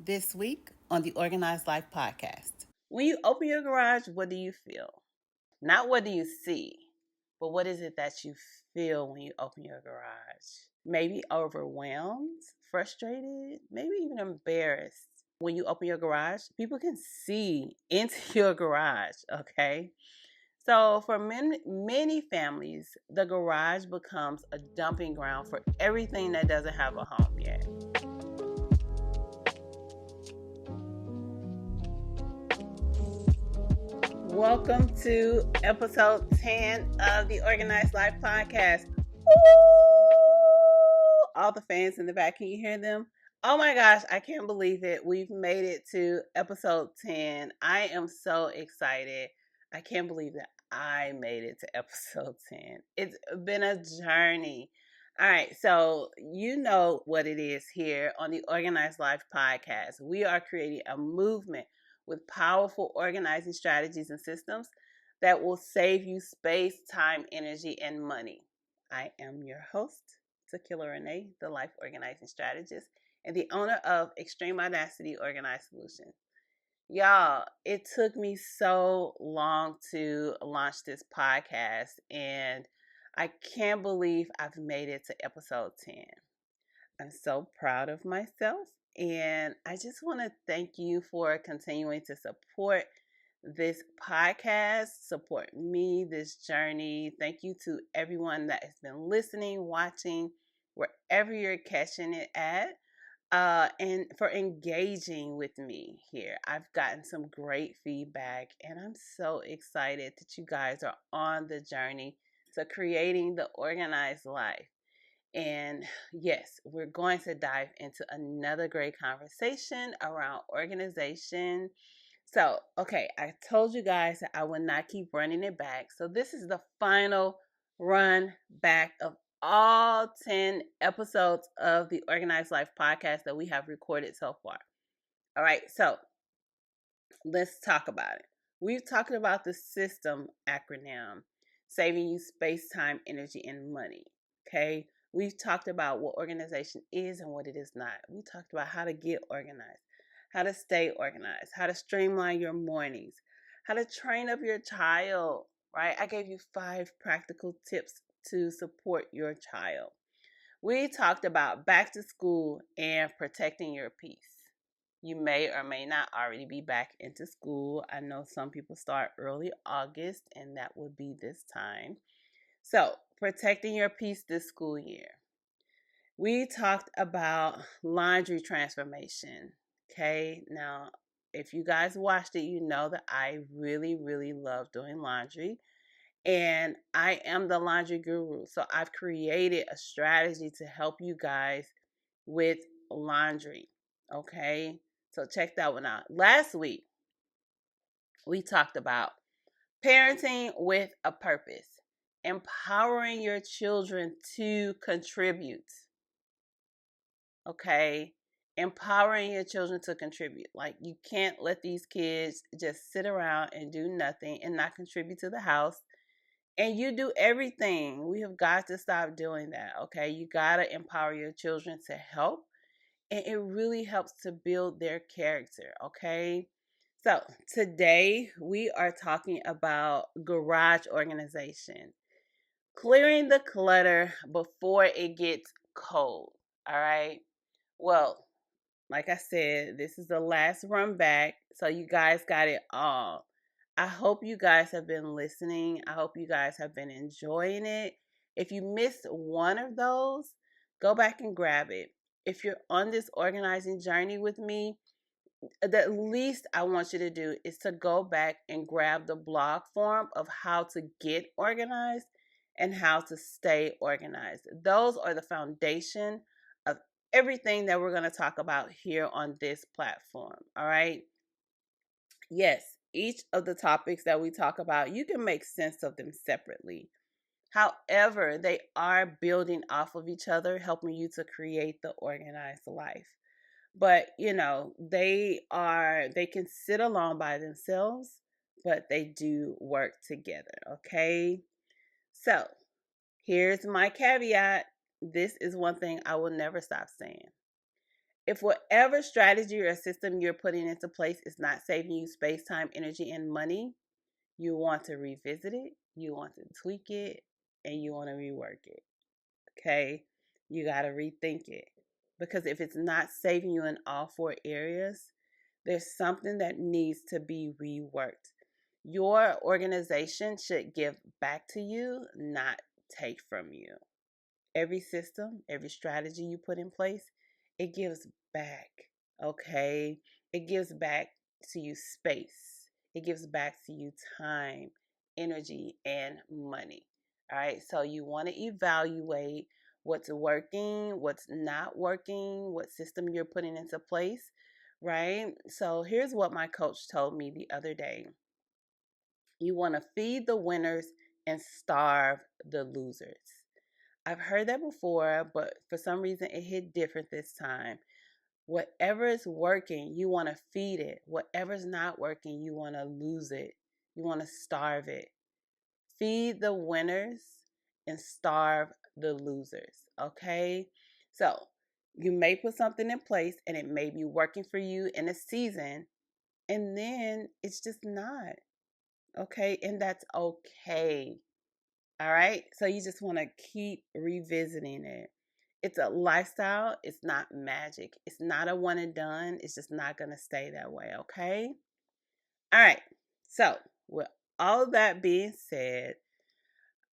This week on the Organized Life podcast. When you open your garage, what do you feel? Not what do you see, but what is it that you feel when you open your garage? Maybe overwhelmed, frustrated, maybe even embarrassed. When you open your garage, people can see into your garage, okay? So, for many families, the garage becomes a dumping ground for everything that doesn't have a home yet. Welcome to episode 10 of the Organized Life podcast. Woo! All the fans in the back, can you hear them? Oh my gosh, I can't believe it. We've made it to episode 10. I am so excited. I can't believe that I made it to episode 10. It's been a journey. All right, so you know what it is here on the Organized Life podcast. We are creating a movement with powerful organizing strategies and systems that will save you space, time, energy, and money. I am your host, TakillaRene, the Life Organizing Strategist, and the owner of Extreme Audacity Organized Solutions. Y'all, it took me so long to launch this podcast, and I can't believe I've made it to episode 10. I'm so proud of myself. And I just want to thank you for continuing to support this podcast, support me, this journey. Thank you to everyone that has been listening, watching, wherever you're catching it at, and for engaging with me here. I've gotten some great feedback, and I'm so excited that you guys are on the journey to creating the organized life. And yes, we're going to dive into another great conversation around organization. So, okay, I told you guys that I would not keep running it back. So, this is the final run back of all 10 episodes of the Organized Life podcast that we have recorded so far. All right, so let's talk about it. We've talked about the SYSTEM acronym, saving you space, time, energy, and money. Okay. We've talked about what organization is and what it is not. We talked about how to get organized, how to stay organized, how to streamline your mornings, how to train up your child, right? I gave you 5 practical tips to support your child. We talked about back to school and protecting your peace. You may or may not already be back into school. I know some people start early August, and that would be this time. So, protecting your peace this school year. We talked about laundry transformation. Okay, now if you guys watched it, you know that I really love doing laundry. And I am the laundry guru. So, I've created a strategy to help you guys with laundry. Okay, so check that one out. Last week, we talked about parenting with a purpose, empowering your children to contribute. Okay, empowering your children to contribute. Like, you can't let these kids just sit around and do nothing and not contribute to the house. And you do everything. We have got to stop doing that. Okay, you got to empower your children to help, and it really helps to build their character. Okay, so today we are talking about garage organization, clearing the clutter before it gets cold. All right, well, like I said, this is the last run back, so you guys got it all. I hope you guys have been listening. I hope you guys have been enjoying it. If you missed one of those, go back and grab it. If you're on this organizing journey with me, the least I want you to do is to go back and grab the blog form of how to get organized and how to stay organized. Those are the foundation of everything that we're going to talk about here on this platform. All right. Yes, each of the topics that we talk about, you can make sense of them separately. However, they are building off of each other, helping you to create the organized life. But they can sit alone by themselves, but they do work together. Okay, so here's my caveat. This is one thing I will never stop saying. If whatever strategy or system you're putting into place is not saving you space, time, energy, and money, you want to revisit it, you want to tweak it, and you want to rework it. Okay? You got to rethink it. Because if it's not saving you in all four areas, there's something that needs to be reworked. Your organization should give back to you, not take from you. Every system, every strategy you put in place, it gives back. Okay? It gives back to you space. It gives back to you time, energy, and money. All right? So you want to evaluate what's working, what's not working, what system you're putting into place, right? So here's what my coach told me the other day. You want to feed the winners and starve the losers. I've heard that before, but for some reason it hit different this time. Whatever is working, you want to feed it. Whatever's not working, you want to lose it. You want to starve it. Feed the winners and starve the losers. Okay? So, you may put something in place and it may be working for you in a season, and then it's just not. Okay? And that's okay. All right. So you just want to keep revisiting it. It's a lifestyle. It's not magic. It's not a one and done. It's just not going to stay that way. Okay. All right. So, with all of that being said,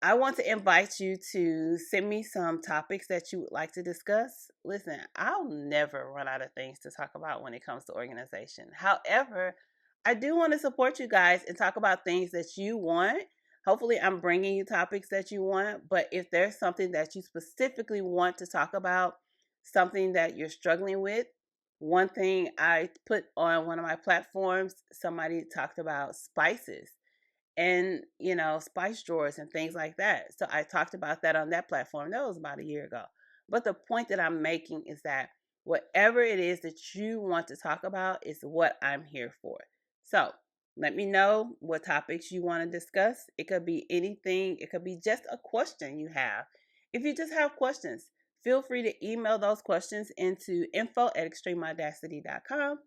I want to invite you to send me some topics that you would like to discuss. Listen, I'll never run out of things to talk about when it comes to organization. However, I do want to support you guys and talk about things that you want. Hopefully, I'm bringing you topics that you want, but if there's something that you specifically want to talk about, something that you're struggling with, one thing I put on one of my platforms, somebody talked about spices and spice drawers and things like that. So I talked about that on that platform. That was about a year ago. But the point that I'm making is that whatever it is that you want to talk about is what I'm here for. So let me know what topics you want to discuss. It could be anything, it could be just a question you have. If you just have questions, feel free to email those questions into info@extremeaudacity.com,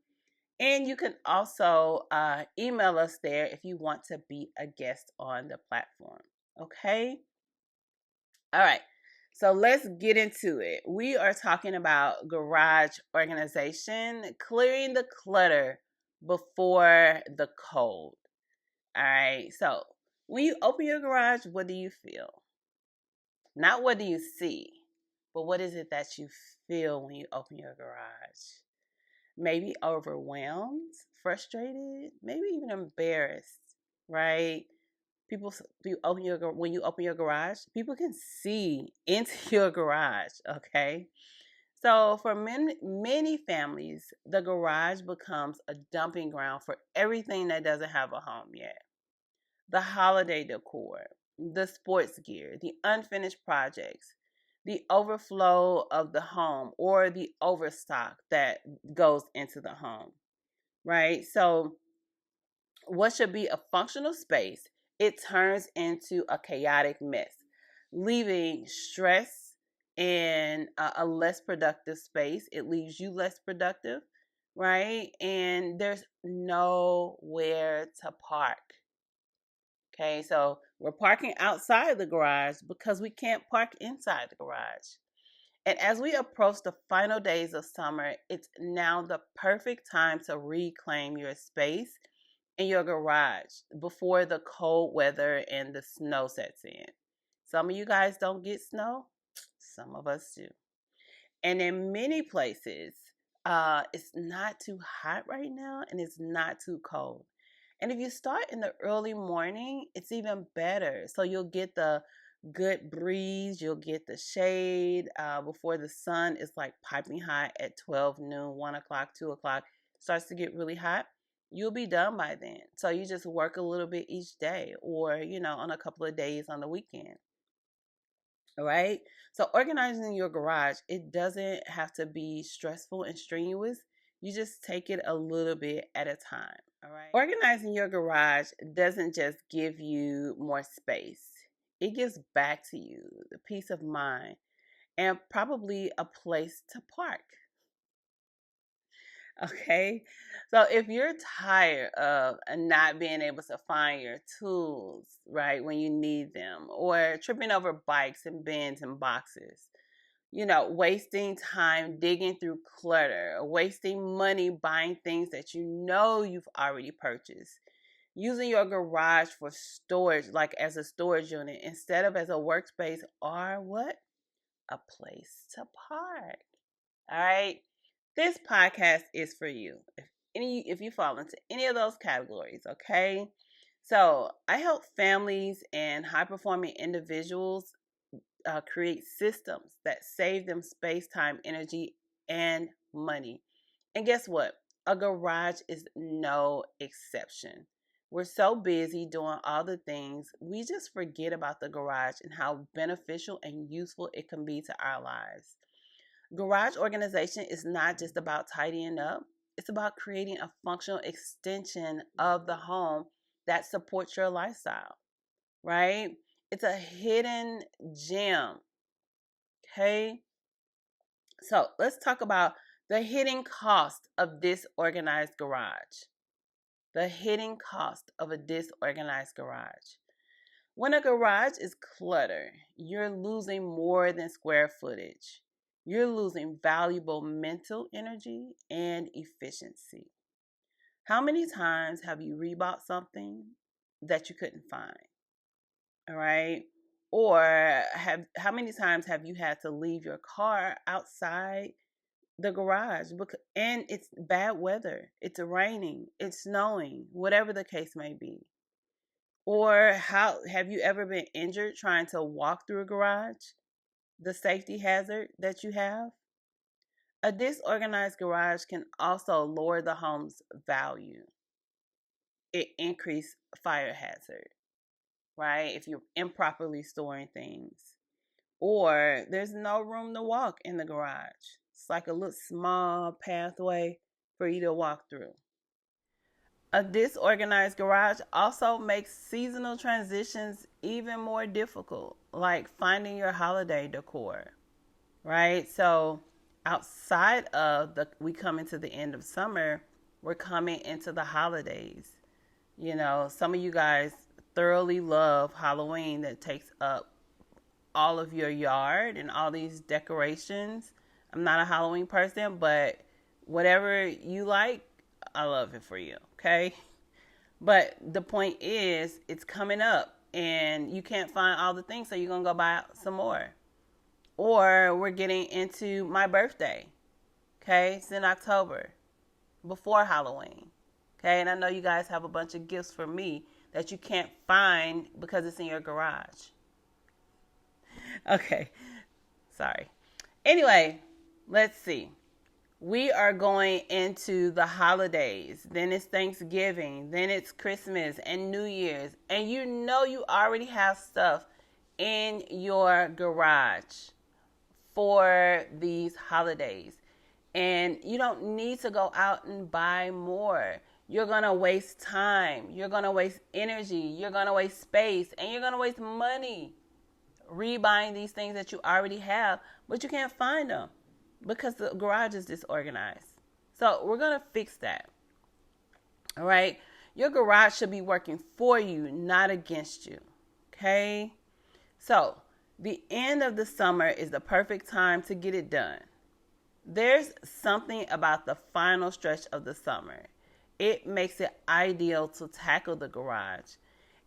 and you can also email us there if you want to be a guest on the platform. Okay? All right. So let's get into it. We are talking about garage organization, clearing the clutter before the cold. All right. So when you open your garage, what do you feel? Not what do you see, but what is it that you feel when you open your garage? Maybe overwhelmed, frustrated, maybe even embarrassed, right? People, when you open your garage, people can see into your garage. Okay, so for many families, the garage becomes a dumping ground for everything that doesn't have a home yet. The holiday decor, the sports gear, the unfinished projects, the overflow of the home, or the overstock that goes into the home, right? So, what should be a functional space, it turns into a chaotic mess, leaving stress and a less productive space. It leaves you less productive, right? And there's nowhere to park. Okay, so we're parking outside the garage because we can't park inside the garage. And as we approach the final days of summer, it's now the perfect time to reclaim your space in your garage before the cold weather and the snow sets in. Some of you guys don't get snow, some of us do. And in many places, it's not too hot right now and it's not too cold. And if you start in the early morning, it's even better. So you'll get the good breeze, you'll get the shade before the sun is like piping hot at 12 noon, 1 o'clock, 2 o'clock. Starts to get really hot. You'll be done by then. So you just work a little bit each day or, on a couple of days on the weekend. All right. So organizing your garage, it doesn't have to be stressful and strenuous. You just take it a little bit at a time. All right. Organizing your garage doesn't just give you more space. It gives back to you the peace of mind and probably a place to park. Okay. So if you're tired of not being able to find your tools, right, when you need them, or tripping over bikes and bins and boxes, wasting time digging through clutter, wasting money buying things that you've already purchased, using your garage for storage, like as a storage unit, instead of as a workspace or what? A place to park. All right. This podcast is for you. If you fall into any of those categories, okay? So I help families and high performing individuals create systems that save them space, time, energy, and money. And guess what? A garage is no exception. We're so busy doing all the things, we just forget about the garage and how beneficial and useful it can be to our lives. Garage organization is not just about tidying up, it's about creating a functional extension of the home that supports your lifestyle, right? It's a hidden gem. Okay. So let's talk about the hidden cost of disorganized garage. The hidden cost of a disorganized garage. When a garage is cluttered, you're losing more than square footage. You're losing valuable mental energy and efficiency. How many times have you rebought something that you couldn't find? All right. Or how many times have you had to leave your car outside the garage and it's bad weather, it's raining, it's snowing, whatever the case may be? Or how have you ever been injured trying to walk through a garage, the safety hazard that you have? A disorganized garage can also lower the home's value. It increase fire hazard, right, if you're improperly storing things. Or there's no room to walk in the garage. It's like a little small pathway for you to walk through. A disorganized garage also makes seasonal transitions even more difficult, like finding your holiday decor, right? So, outside of we come into the end of summer, we're coming into the holidays. Some of you guys thoroughly love Halloween that takes up all of your yard and all these decorations. I'm not a Halloween person, but whatever you like, I love it for you, okay? But the point is, it's coming up and you can't find all the things, so you're going to go buy some more. Or we're getting into my birthday, okay? It's in October, before Halloween, okay? And I know you guys have a bunch of gifts for me that you can't find because it's in your garage. Okay, sorry. Anyway, let's see. We are going into the holidays. Then it's Thanksgiving. Then it's Christmas and New Year's. And you already have stuff in your garage for these holidays. And you don't need to go out and buy more. You're going to waste time. You're going to waste energy. You're going to waste space. And you're going to waste money rebuying these things that you already have, but you can't find them because the garage is disorganized. So we're going to fix that. All right. Your garage should be working for you, not against you. Okay. So the end of the summer is the perfect time to get it done. There's something about the final stretch of the summer. It makes it ideal to tackle the garage.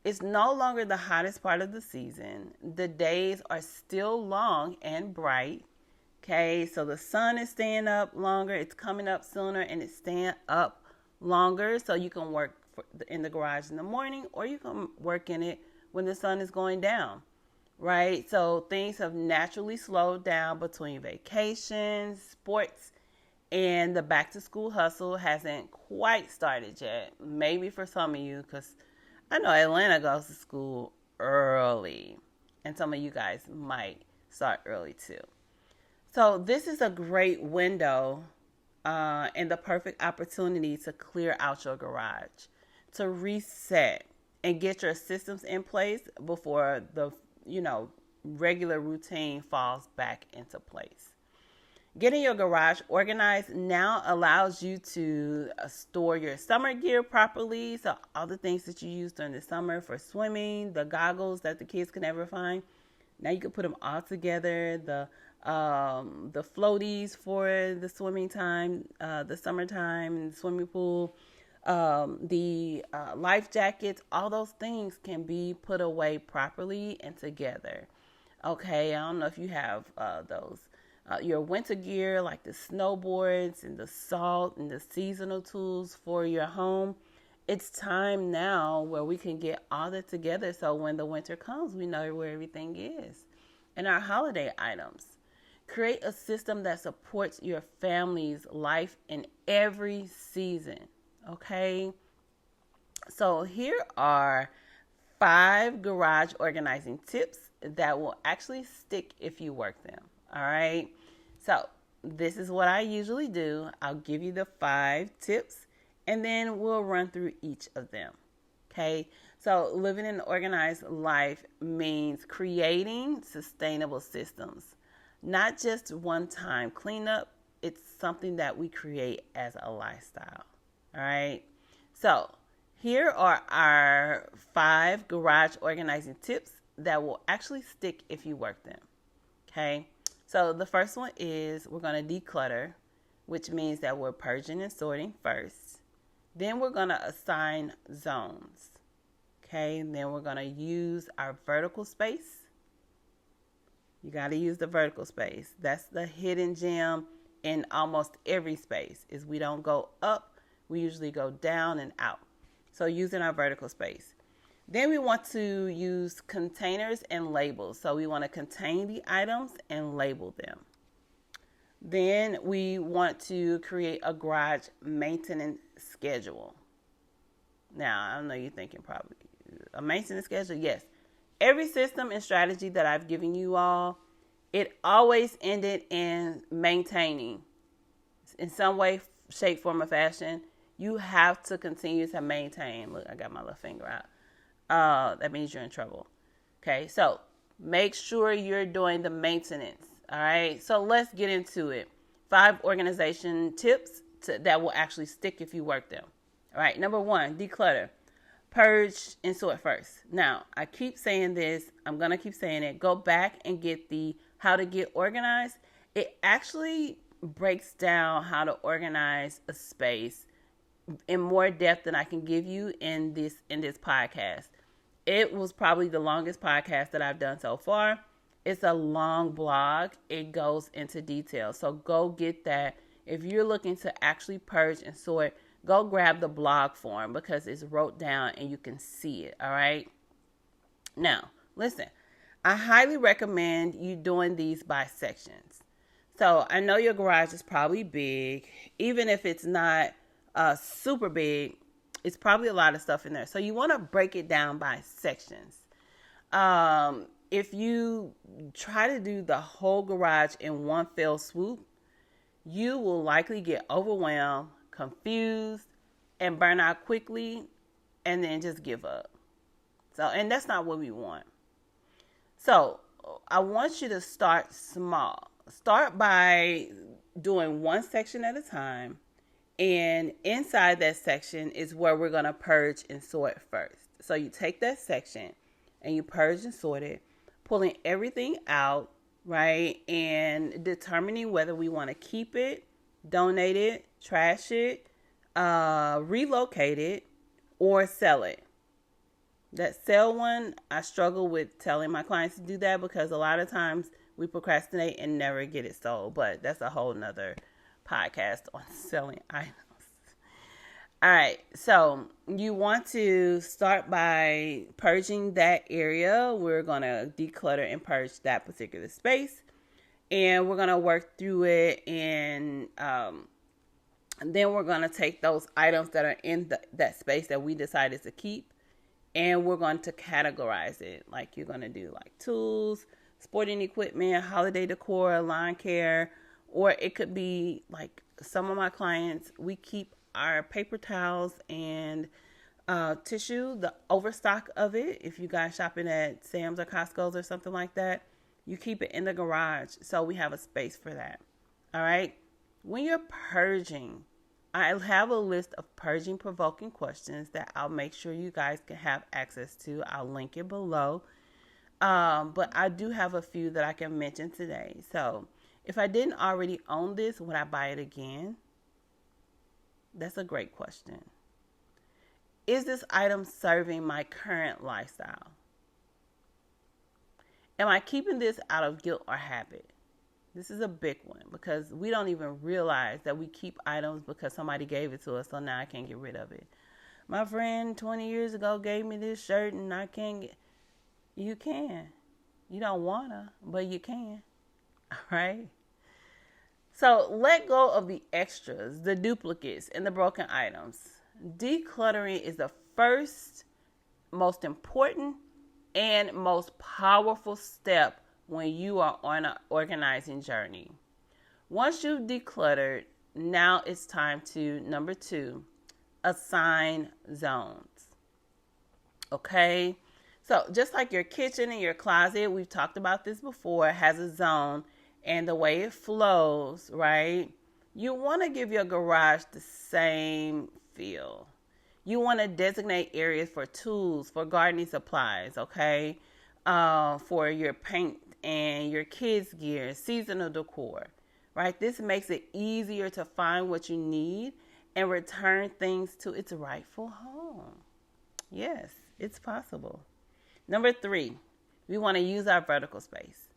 It's no longer the hottest part of the season. The days are still long and bright. Okay, so the sun is staying up longer. It's coming up sooner and it's staying up longer. So you can work in the garage in the morning or you can work in it when the sun is going down, right? So things have naturally slowed down between vacations, sports, and the back to school hustle hasn't quite started yet. Maybe for some of you, because I know Atlanta goes to school early, and some of you guys might start early too. So this is a great window and the perfect opportunity to clear out your garage, to reset and get your systems in place before the regular routine falls back into place. Getting your garage organized now allows you to store your summer gear properly. So all the things that you use during the summer for swimming, the goggles that the kids can never find, now you can put them all together. The floaties for the swimming time, the summertime, swimming pool, the life jackets, all those things can be put away properly and together. Okay, I don't know if you have those. Your winter gear, like the snowboards and the salt and the seasonal tools for your home. It's time now where we can get all that together so when the winter comes, we know where everything is. And our holiday items. Create a system that supports your family's life in every season. Okay? So here are 5 garage organizing tips that will actually stick if you work them. All right. So this is what I usually do. I'll give you the 5 tips and then we'll run through each of them. Okay. So living an organized life means creating sustainable systems, not just one-time cleanup. It's something that we create as a lifestyle. All right. So here are our 5 garage organizing tips that will actually stick if you work them. Okay. So the first one is we're going to declutter, which means that we're purging and sorting first. Then we're going to assign zones. Okay. And then we're going to use our vertical space. You got to use the vertical space. That's the hidden gem in almost every space is we don't go up. We usually go down and out. So using our vertical space. Then we want to use containers and labels. So we want to contain the items and label them. Then we want to create a garage maintenance schedule. Now, I know you're thinking probably a maintenance schedule. Yes. Every system and strategy that I've given you all, it always ended in maintaining in some way, shape, form, or fashion. You have to continue to maintain. Look, I got my little finger out. That means you're in trouble. Okay, so make sure you're doing the maintenance. All right, so let's get into it. 5 organization tips that will actually stick if you work them. All right, number 1, declutter. Purge and sort first. Now, I keep saying this. I'm going to keep saying it. Go back and get the how to get organized. It actually breaks down how to organize a space in more depth than I can give you in this podcast. It was probably the longest podcast that I've done so far. It's a long blog. It goes into detail. So go get that. If you're looking to actually purge and sort, go grab the blog form because it's wrote down and you can see it. All right. Now, listen, I highly recommend you doing these by sections. So I know your garage is probably big. Even if it's not super big, it's probably a lot of stuff in there. So you want to break it down by sections. If you try to do the whole garage in one fell swoop, you will likely get overwhelmed, confused, and burn out quickly, and then just give up. So, and that's not what we want. So I want you to start small. Start by doing one section at a time. And inside that section is where we're going to purge and sort first. So you take that section and you purge and sort it, pulling everything out, right? And determining whether we want to keep it, donate it, trash it, relocate it, or sell it. That sell one, I struggle with telling my clients to do that because a lot of times we procrastinate and never get it sold. But that's a whole nother podcast on selling items. All right, so you want to start by purging that area. We're going to declutter and purge that particular space, and we're going to work through it, and then we're going to take those items that are in that space that we decided to keep, and we're going to categorize it. Like you're going to do like tools, sporting equipment, holiday decor, lawn care, or it could be like some of my clients, we keep our paper towels and tissue, the overstock of it. If you guys shopping at S.W.S.T.E.M.s or Costco's or something like that, you keep it in the garage so we have a space for that. All right. When you're purging, I have a list of purging provoking questions that I'll make sure you guys can have access to. I'll link it below. But I do have a few that I can mention today. So if I didn't already own this, would I buy it again? That's a great question. Is this item serving my current lifestyle? Am I keeping this out of guilt or habit? This is a big one because we don't even realize that we keep items because somebody gave it to us, so now I can't get rid of it. My friend 20 years ago gave me this shirt and I can't get. You can. You don't wanna, but you can. All right. So let go of the extras, the duplicates, and the broken items. Decluttering is the first, most important, and most powerful step when you are on an organizing journey. Once you've decluttered, now it's time to, number 2, assign zones. Okay? So just like your kitchen and your closet, we've talked about this before, has a zone and the way it flows, right? You want to give your garage the same feel. You want to designate areas for tools, for gardening supplies, okay? For your paint and your kids' gear, seasonal decor, right? This makes it easier to find what you need and return things to its rightful home. Yes, it's possible. Number 3, we want to use our vertical space.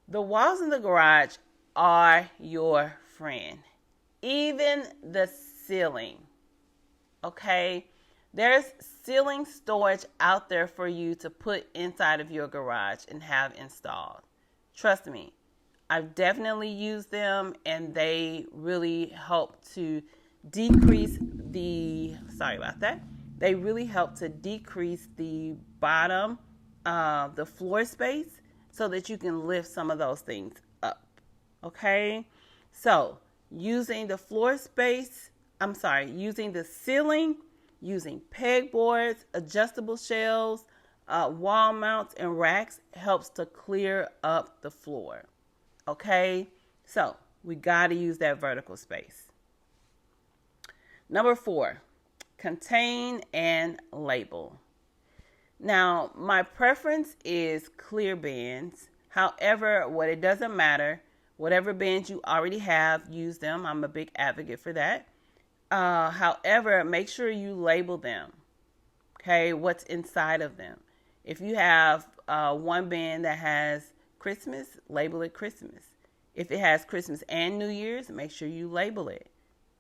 The walls in the garage are your friend. Even the ceiling. Okay? There's ceiling storage out there for you to put inside of your garage and have installed. Trust me, I've definitely used them and they really help to decrease the, sorry about that. They really help to decrease the bottom, the floor space so that you can lift some of those things up. Okay? So, using the floor space, using the ceiling, using pegboards, adjustable shelves, wall mounts, and racks helps to clear up the floor. Okay, so we got to use that vertical space. Number 4, contain and label. Now, my preference is clear bins. However, it doesn't matter. Whatever bins you already have, use them. I'm a big advocate for that. However, make sure you label them. Okay, what's inside of them. If you have one bin that has Christmas, label it Christmas. If it has Christmas and New Year's, make sure you label it.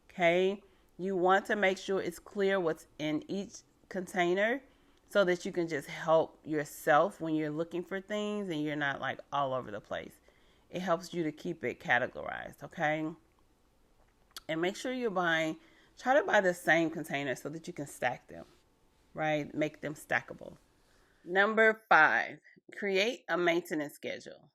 Okay, you want to make sure it's clear what's in each container so that you can just help yourself when you're looking for things and you're not like all over the place. It helps you to keep it categorized, okay? And make sure try to buy the same container so that you can stack them, right? Make them stackable. Number 5, create a maintenance schedule.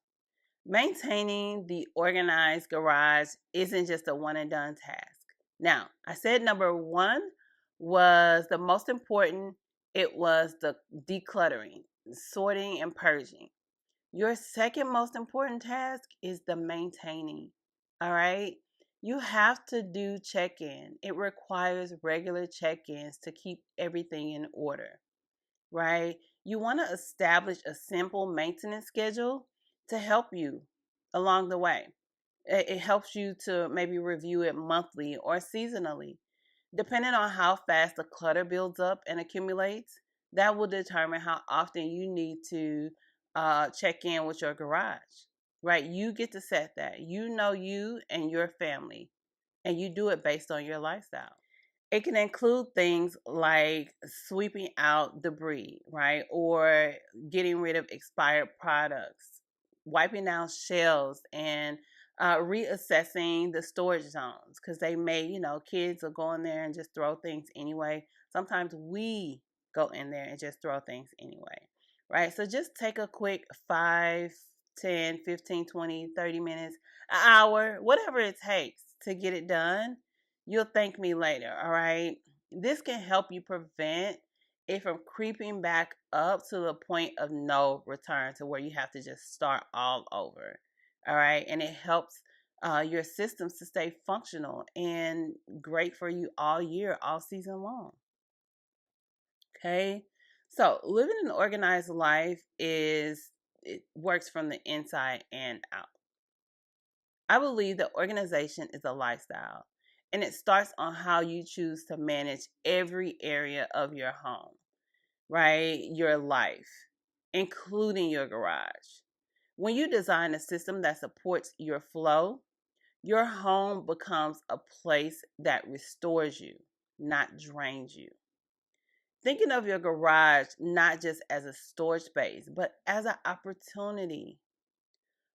Maintaining the organized garage isn't just a one and done task. Now, I said number 1 was the most important. It was the decluttering, sorting, and purging. Your second most important task is the maintaining. All right? You have to do check in. It requires regular check ins to keep everything in order, right? You want to establish a simple maintenance schedule to help you along the way. It helps you to maybe review it monthly or seasonally. Depending on how fast the clutter builds up and accumulates, that will determine how often you need to check in with your garage, right? You get to set that. You know you and your family, and you do it based on your lifestyle. It can include things like sweeping out debris, right? Or getting rid of expired products, wiping down shelves, and reassessing the storage zones because they may, kids will go in there and just throw things anyway. Sometimes we go in there and just throw things anyway, right? So just take a quick 5, 10, 15, 20, 30 minutes, an hour, whatever it takes to get it done. You'll thank me later, all right? This can help you prevent it from creeping back up to the point of no return to where you have to just start all over, all right? And it helps your systems to stay functional and great for you all year, all season long. Okay. So living an organized life it works from the inside and out. I believe that organization is a lifestyle, and it starts on how you choose to manage every area of your home, right? Your life, including your garage. When you design a system that supports your flow, your home becomes a place that restores you, not drains you. Thinking of your garage not just as a storage space, but as an opportunity.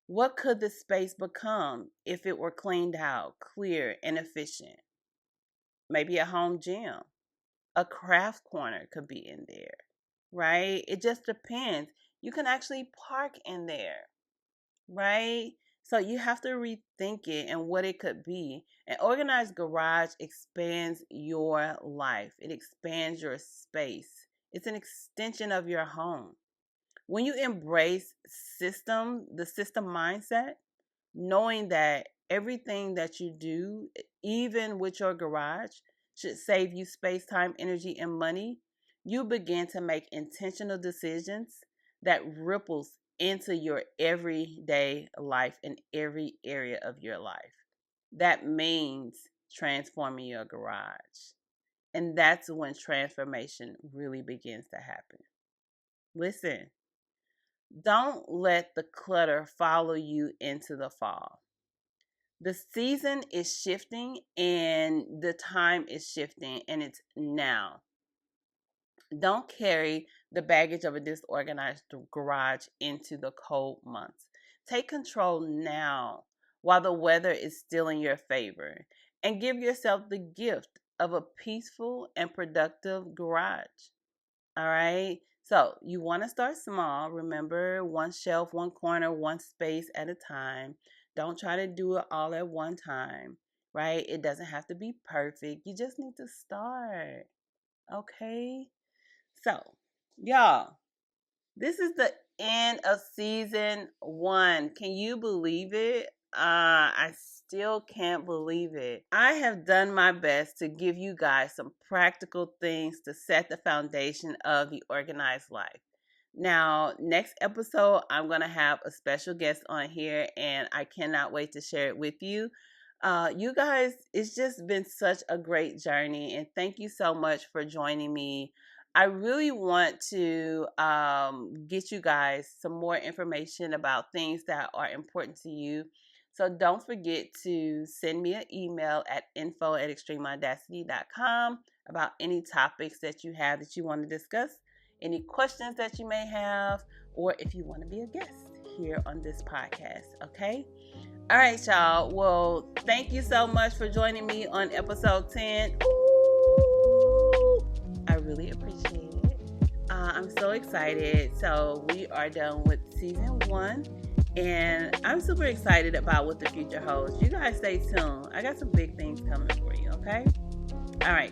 What could the space become if it were cleaned out, clear, and efficient? Maybe a home gym, a craft corner could be in there, right? It just depends. You can actually park in there, right? So you have to rethink it and what it could be. An organized garage expands your life, it expands your space. It's an extension of your home. When you embrace the system mindset, knowing that everything that you do, even with your garage, should save you space, time, energy, and money, you begin to make intentional decisions that ripples into your everyday life in every area of your life. That means transforming your garage. And that's when transformation really begins to happen. Listen, don't let the clutter follow you into the fall. The season is shifting and the time is shifting, and it's now. Don't carry the baggage of a disorganized garage into the cold months. Take control now while the weather is still in your favor, and give yourself the gift of a peaceful and productive garage. All right. So you want to start small. Remember, one shelf, one corner, one space at a time. Don't try to do it all at one time, right? It doesn't have to be perfect. You just need to start. Okay. So, y'all, this is the end of season 1. Can you believe it? I still can't believe it. I have done my best to give you guys some practical things to set the foundation of the organized life. Now, next episode, I'm going to have a special guest on here, and I cannot wait to share it with you. You guys, it's just been such a great journey, and thank you so much for joining me. I really want to get you guys some more information about things that are important to you. So don't forget to send me an email at info@extremeaudacity.com about any topics that you have that you want to discuss, any questions that you may have, or if you want to be a guest here on this podcast, okay? All right, y'all. Well, thank you so much for joining me on episode 10. Ooh, I really appreciate it. I'm so excited. So we are done with season 1, and I'm super excited about what the future holds. You guys stay tuned. I got some big things coming for you, okay? All right.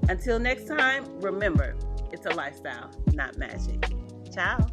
Until next time, remember, it's a lifestyle, not magic. Ciao.